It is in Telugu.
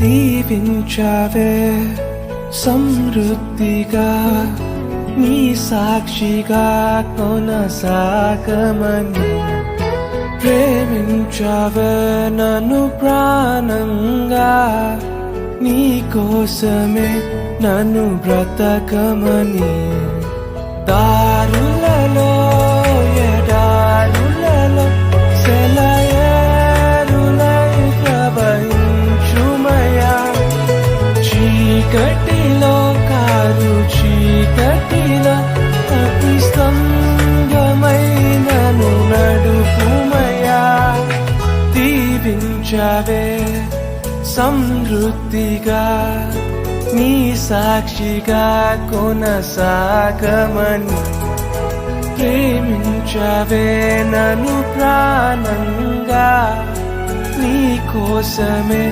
దీవించావే సమృద్ధిగా నీ సాక్షిగా కొనసాగమని ప్రేమించావే నన్ను ప్రాణంగా నీ కోసమే నన్ను బ్రతకమని దారులలో ఎడారులలో సెలయేరులై ప్రవహించుమయా చీకటిలో కారు చీకటిలో అతి స్తంభమైనను నడుపుమయా దీవించావే సమృద్ధిగా నీ సాక్షిగా కొనసాగమని ప్రేమించవే నన్ను ప్రాణంగా నీ కోసమే